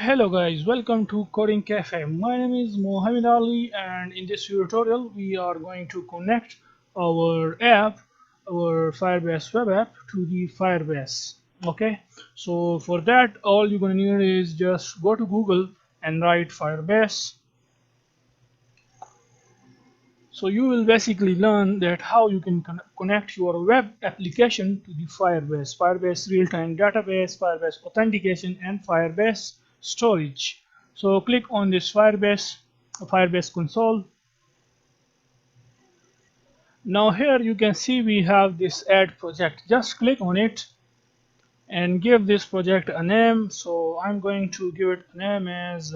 Hello guys, welcome to Coding Cafe. My name is Mohammed Ali, and in this tutorial we are going to connect our app, our Firebase web app, to the Firebase. Okay, so for that all you're gonna need is just go to Google and write Firebase. So you will basically learn that how you can connect your web application to the Firebase, Firebase real-time database, Firebase authentication, and Firebase storage. So click on this Firebase console. Now here you can see we have this add project. Just click on it and give this project a name. So I'm going to give it a name as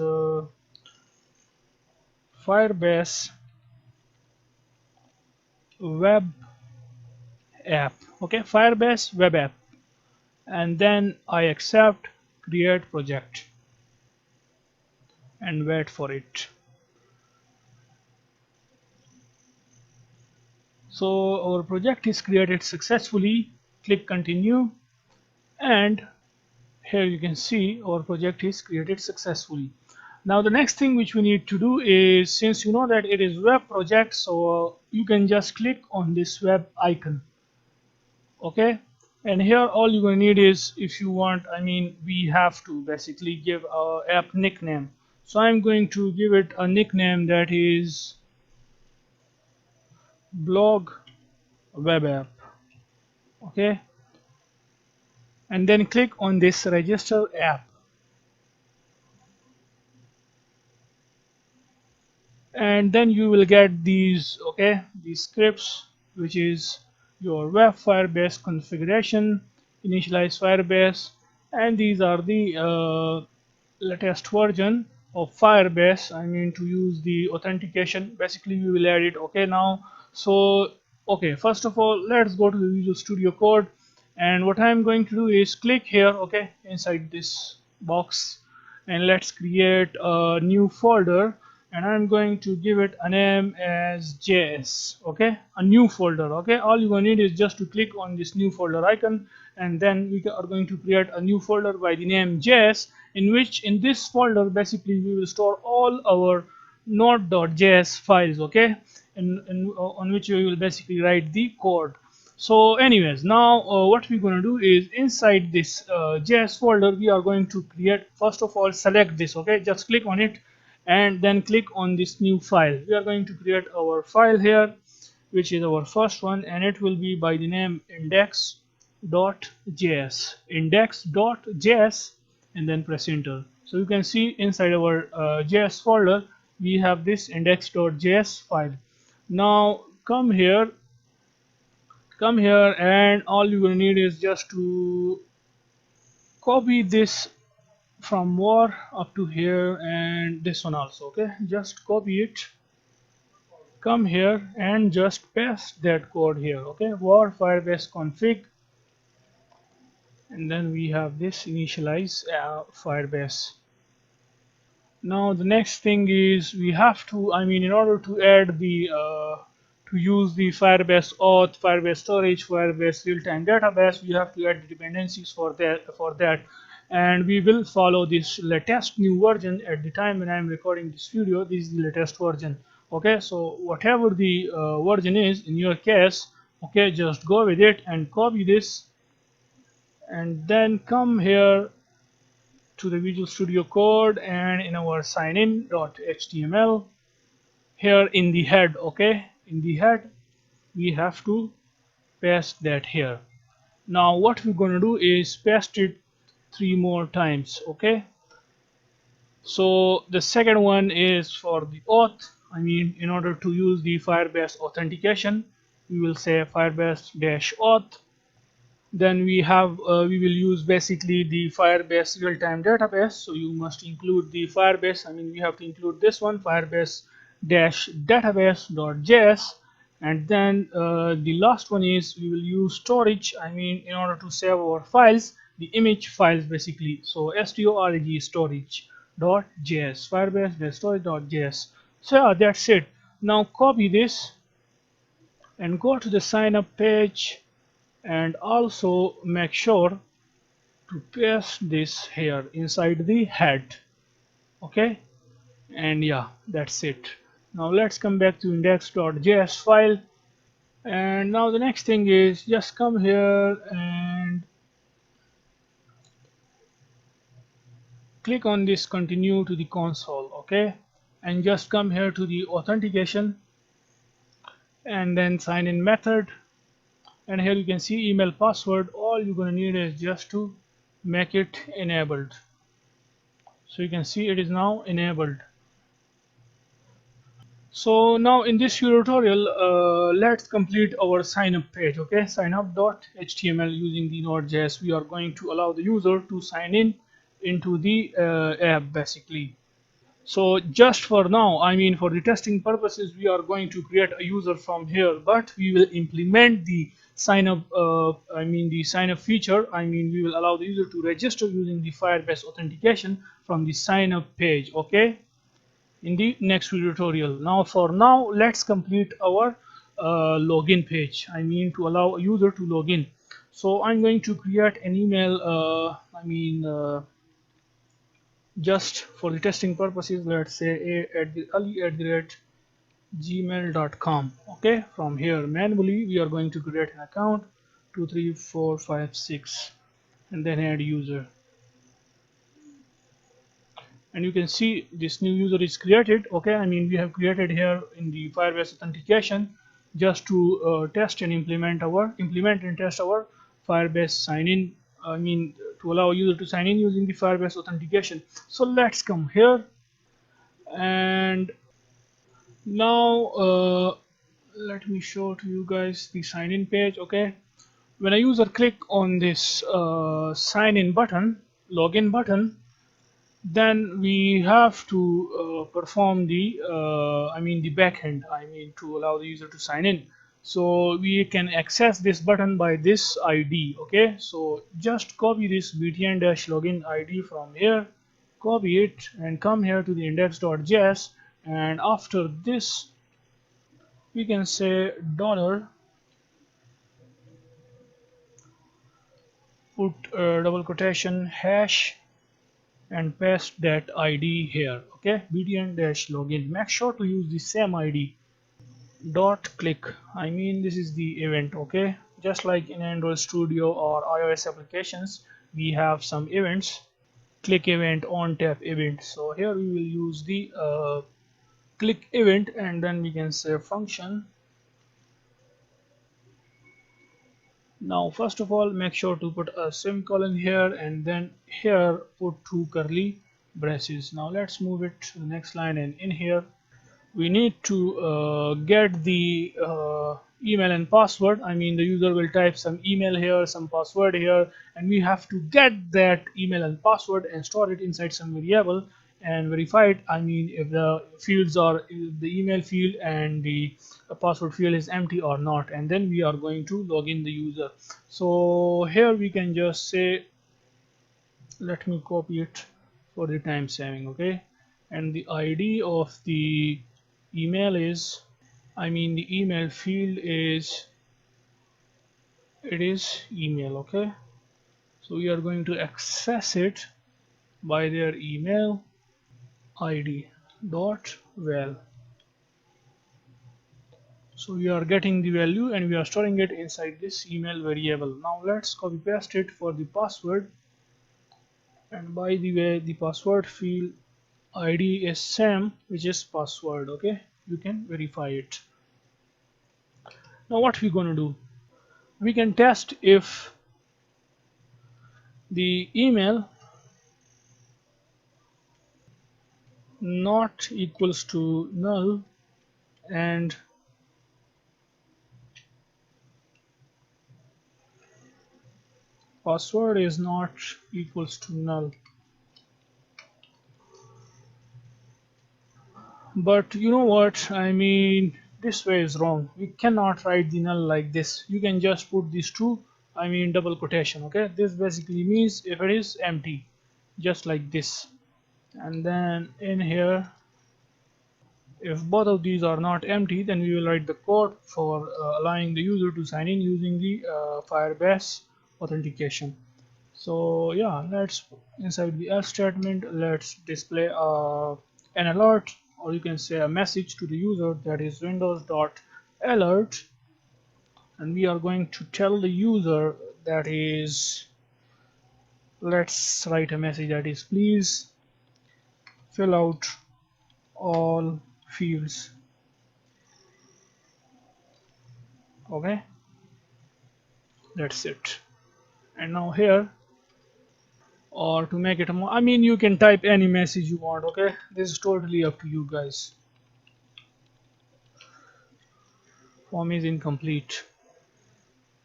Firebase web app. Okay, Firebase web app. And then I accept create project and wait for it. So our project is created successfully. Click continue, and here you can see our project is created successfully. Now the next thing which we need to do is, since you know that it is web project, so you can just click on this web icon. Okay, and here all you're going to need is, if you want, we have to basically give our app nickname. So I'm going to give it a nickname that is blog web app. Okay, and then click on this register app, and then you will get these these scripts, which is your web Firebase configuration, initialize Firebase, and these are the latest version of Firebase. To use the authentication, basically we will add it. Okay, now so first of all let's go to the Visual Studio Code, and what I'm going to do is click here, inside this box, and let's create a new folder, and I'm going to give it a name as JS. Okay, a new folder. Okay, all you're going to need is just to click on this new folder icon, and then we are going to create a new folder by the name JS, in this folder basically we will store all our node.js files. Okay, and on which we will basically write the code. So anyways, now what we're going to do is, inside this JS folder we are going to create, first of all select this. Okay, just click on it and then click on this new file. We are going to create our file here, which is our first one, and it will be by the name index.js, and then press enter. So you can see inside our JS folder we have this index.js file. Now come here, and all you're going to need is just to copy this from war up to here, and this one also. Okay, just copy it, come here and just paste that code here. Okay, war Firebase config, and then we have this initialize Firebase. Now the next thing is, we have to, in order to add the to use the Firebase Auth, Firebase storage, Firebase real-time database, we have to add the dependencies for that, and we will follow this latest new version. At the time when I'm recording this video, this is the latest version. Okay, so whatever the version is in your case, okay, just go with it and copy this, and then come here to the Visual Studio Code, and in our signin.html, here in the head, okay, in the head we have to paste that here. Now what we're going to do is paste it 3 more times. Okay, so the second one is for the auth. In order to use the Firebase authentication, we will say Firebase-auth. Then we will use basically the Firebase real-time database, so you must include the Firebase. We have to include this one, Firebase-database.js, and then the last one is, we will use storage. In order to save our files, the image files basically, so storage storage.js, Firebase-storage.js. So yeah, that's it. Now copy this and go to the sign up page, and also make sure to paste this here inside the head. Okay, and yeah, that's it. Now let's come back to index.js file, and now the next thing is just come here and click on this continue to the console. Okay, and just come here to the authentication and then sign in method, and here you can see email password. All you're gonna need is just to make it enabled. So you can see it is now enabled. So now in this tutorial, let's complete our sign up page. Okay, sign up.html using the nodejs. We are going to allow the user to sign in into the app basically. So just for now, I mean for the testing purposes, we are going to create a user from here, but we will implement the sign up, the sign up feature. We will allow the user to register using the Firebase authentication from the sign up page. Okay, in the next tutorial. Now for now, let's complete our login page. To allow a user to log in. So I'm going to create an email. Just for the testing purposes, let's say ali@gmail.com. Okay, from here manually we are going to create an account 23456 and then add user, and you can see this new user is created. Okay, we have created here in the Firebase authentication just to test and implement and test our Firebase sign in, to allow user to sign in using the Firebase authentication. So let's come here, and now let me show to you guys the sign in page. Okay, when a user click on this sign in button, login button, then we have to perform the backend, to allow the user to sign in. So we can access this button by this ID. Okay, so just copy this btn-login ID from here, copy it and come here to the index.js, and after this we can say dollar, put double quotation hash and paste that ID here. Okay, btn-login. Make sure to use the same ID. Dot click. This is the event. Okay, just like in Android Studio or iOS applications, we have some events. Click event, on tap event. So here we will use the click event, and then we can say function. Now first of all, make sure to put a semicolon here, and then here put two curly braces. Now let's move it to the next line, and in here we need to get the email and password. The user will type some email here, some password here, and we have to get that email and password and store it inside some variable and verify it. If the fields are, if the email field and the password field is empty or not, and then we are going to log in the user. So here we can just say, let me copy it for the time saving. Okay, and the ID of the email is, the email field is, it is email. Okay, so we are going to access it by their email ID dot val. So we are getting the value and we are storing it inside this email variable. Now let's copy paste it for the password, and by the way, the password field ID is same, which is password. Okay, you can verify it. Now what we're gonna do, we can test if the email not equals to null and password is not equals to null. But you know what, this way is wrong. We cannot write the null like this. You can just put these two, double quotation. Okay, this basically means if it is empty, just like this. And then in here, if both of these are not empty, then we will write the code for allowing the user to sign in using the Firebase authentication. So yeah, let's inside the else statement, let's display an alert, or you can say a message to the user, that is windows dot alert, and we are going to tell the user, that is, let's write a message that is, please fill out all fields. Okay, that's it. And now here, or to make it more, I mean, you can type any message you want. Okay, this is totally up to you guys. Form is incomplete.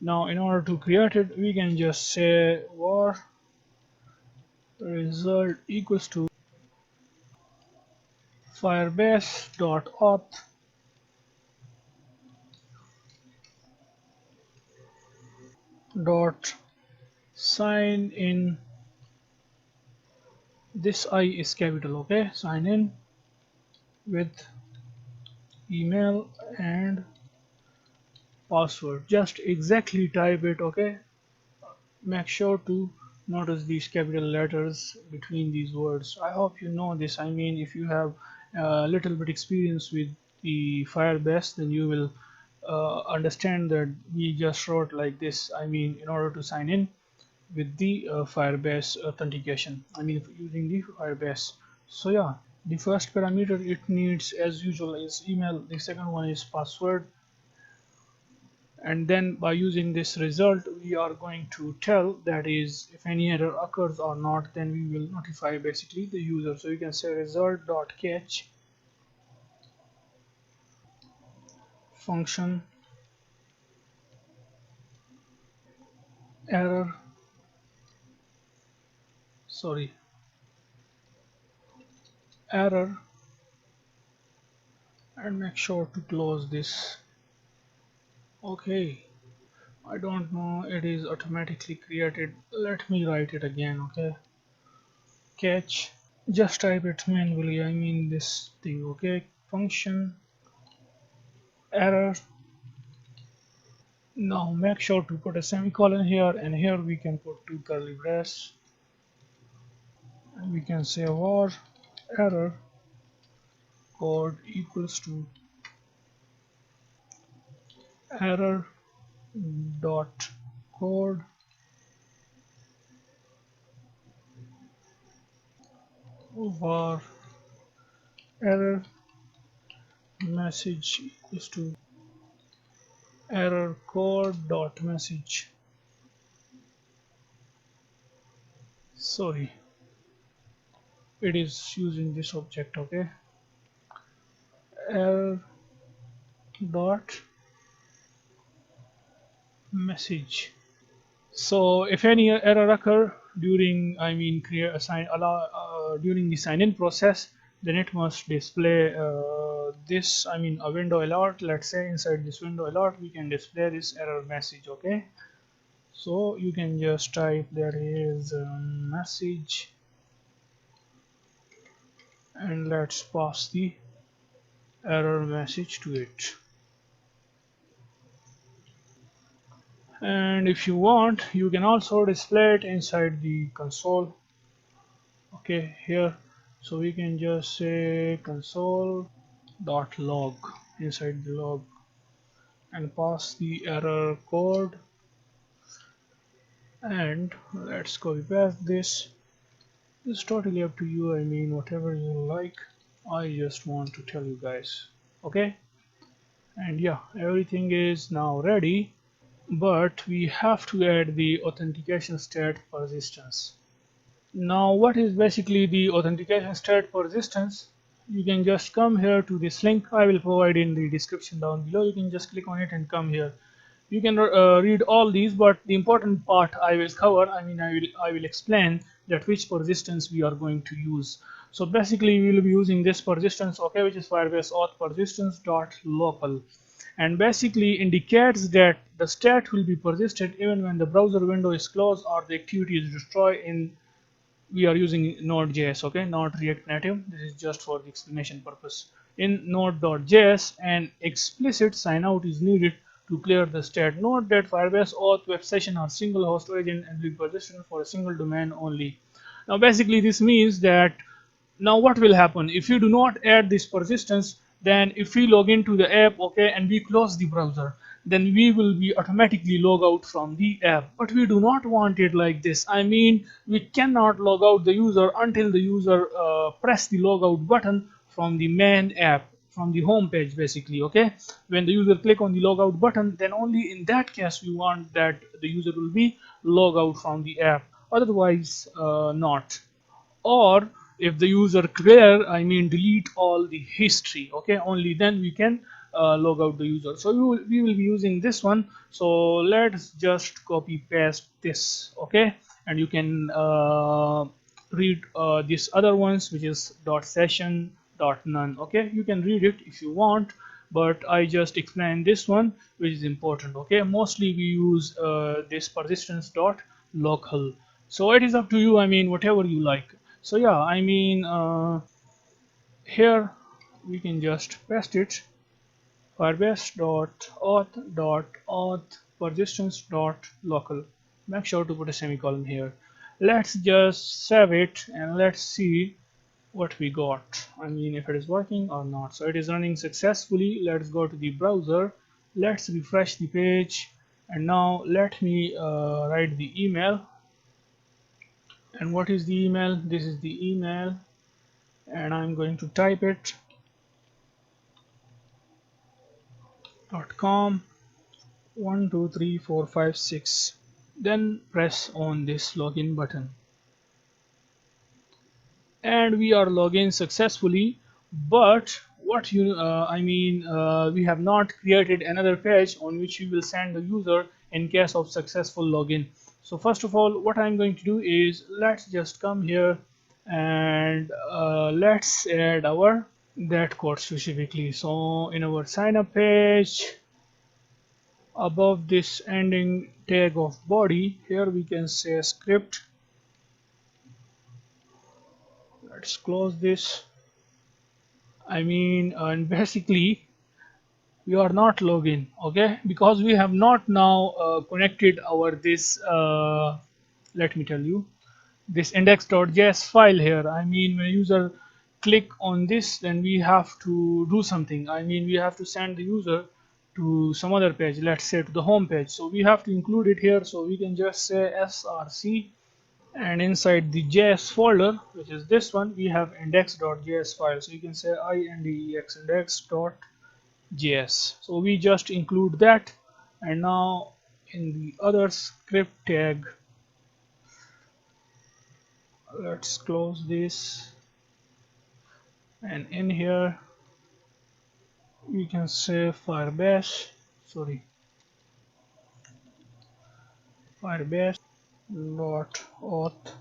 Now in order to create it, we can just say var result equals to firebase.auth dot sign in. This I is capital. Okay, sign in with email and password. Just exactly type it. Okay, make sure to notice these capital letters between these words. I hope you know this. I mean, if you have a little bit experience with the Firebase, then you will understand that we just wrote like this. I mean, in order to sign in with the Firebase authentication, I mean using the Firebase. So yeah, the first parameter it needs as usual is email, the second one is password, and then by using this result we are going to tell, that is, if any error occurs or not, then we will notify basically the user. So you can say result.catch function error, sorry, error, and make sure to close this. Okay, I don't know, it is automatically created. Let me write it again. Okay, catch, just type it manually, I mean this thing. Okay, function error. Now make sure to put a semicolon here, and here we can put two curly braces, and we can say var error code equals to error dot code var error message equals to error code dot message. Sorry, it is using this object. Okay, error dot message. So if any error occur during, I mean, create assign allow during the sign-in process, then it must display this, I mean, a window alert. Let's say inside this window alert we can display this error message. Okay, so you can just type, there is a message, and let's pass the error message to it. And if you want, you can also display it inside the console. Okay, here, so we can just say console dot log inside the log and pass the error code, and let's copy paste this. It's totally up to you, I mean whatever you like. I just want to tell you guys. Okay, and yeah, everything is now ready, but we have to add the authentication state persistence. Now what is basically the authentication state persistence? You can just come here to this link. I will provide in the description down below. You can just click on it and come here. You can read all these, but the important part I will cover. I mean, I will explain that which persistence we are going to use. So basically, we will be using this persistence, okay, which is Firebase auth persistence dot local, and basically indicates that the state will be persisted even when the browser window is closed or the activity is destroyed. In we are using nodejs, okay, not React Native. This is just for the explanation purpose. In node.js, an explicit sign out is needed to clear the state. Note that Firebase Auth web session are single host origin and will be persistent for a single domain only. Now basically this means that now what will happen if you do not add this persistence, then if we log into the app, okay, and we close the browser, then we will be automatically log out from the app. But we do not want it like this. I mean, we cannot log out the user until the user press the logout button from the main app, from the home page basically. Okay, when the user click on the logout button, then only in that case we want that the user will be log out from the app, otherwise not. Or if the user clear, I mean delete all the history, okay, only then we can log out the user. So we will be using this one. So let's just copy paste this, okay, and you can read these other ones, which is .session .none. Okay, you can read it if you want, but I just explain this one, which is important. Okay, mostly we use this persistence dot local. So it is up to you, I mean whatever you like. So yeah, I mean here we can just paste it, firebase.auth.auth persistence.local. Make sure to put a semicolon here. Let's just save it and let's see what we got. I mean if it is working or not. So it is running successfully. Let's go to the browser. Let's refresh the page, and now let me write the email. And what is the email? This is the email, and I'm going to type it .com 123456. Then press on this login button, and we are logged in successfully. But what we have not created another page on which we will send the user in case of successful login. So first of all, what I'm going to do is let's just come here and let's add our that code specifically. So in our sign up page, above this ending tag of body, here we can say script. Let's close this. I mean, and basically we are not login, okay, because we have not now connected our this let me tell you, this index.js file here. I mean, when user click on this, then we have to do something. I mean, we have to send the user to some other page, let's say to the home page. So we have to include it here. So we can just say src, and inside the js folder, which is this one, we have index.js file. So you can say index.js. So we just include that, and now in the other script tag, let's close this, and in here we can say firebase dot auth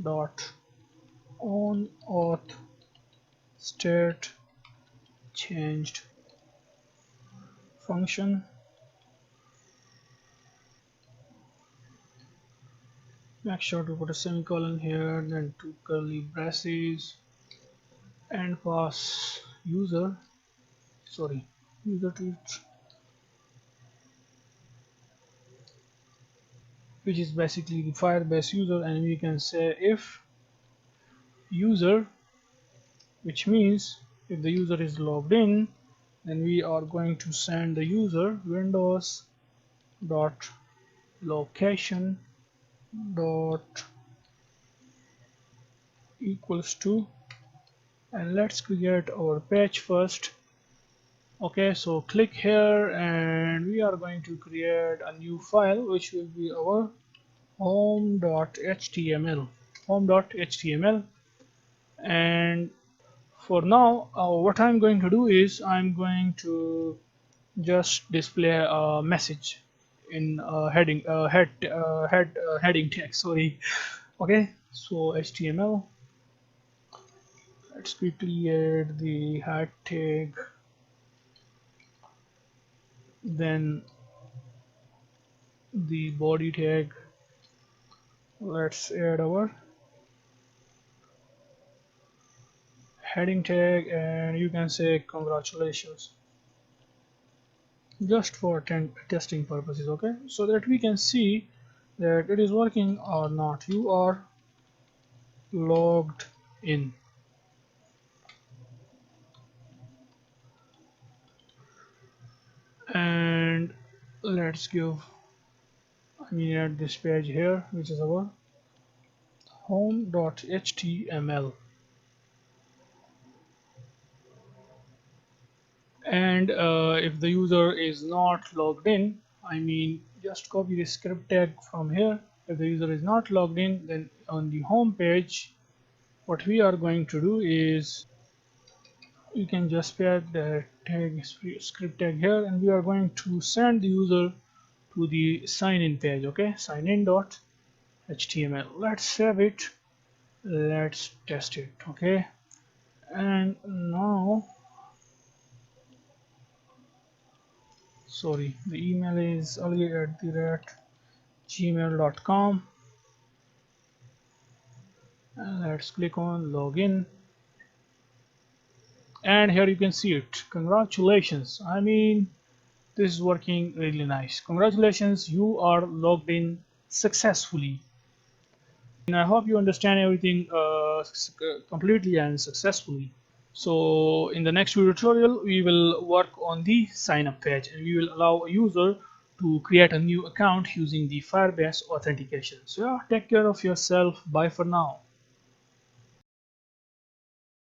dot on auth state changed function. Make sure to put a semicolon here, then two curly braces, and pass user to it, which is basically the Firebase user. And we can say if user, which means if the user is logged in, then we are going to send the user windows dot location dot equals to, and let's create our page first. Okay, so click here, and we are going to create a new file which will be our home.html. And for now, what I'm going to do is I'm going to just display a message in heading text, sorry. Okay, so HTML, let's quickly add the head tag, then the body tag. Let's add our heading tag, and you can say congratulations. just for testing purposes, okay, so that we can see that it is working or not. You are logged in, and let's give, I mean, add this page here, which is our home.html. And if the user is not logged in, I mean, just copy the script tag from here. If the user is not logged in, then on the home page, what we are going to do is you can just paste the tag, script tag here, and we are going to send the user to the sign in page. Okay, signin.html. Let's save it, let's test it. Okay, and now, sorry, the email is ali@gmail.com, and let's click on login, and here you can see it. Congratulations, I mean, this is working really nice. Congratulations, you are logged in successfully. And I hope you understand everything completely and successfully. So in the next video tutorial, we will work on the sign up page, and we will allow a user to create a new account using the Firebase authentication. So yeah, take care of yourself. Bye for now.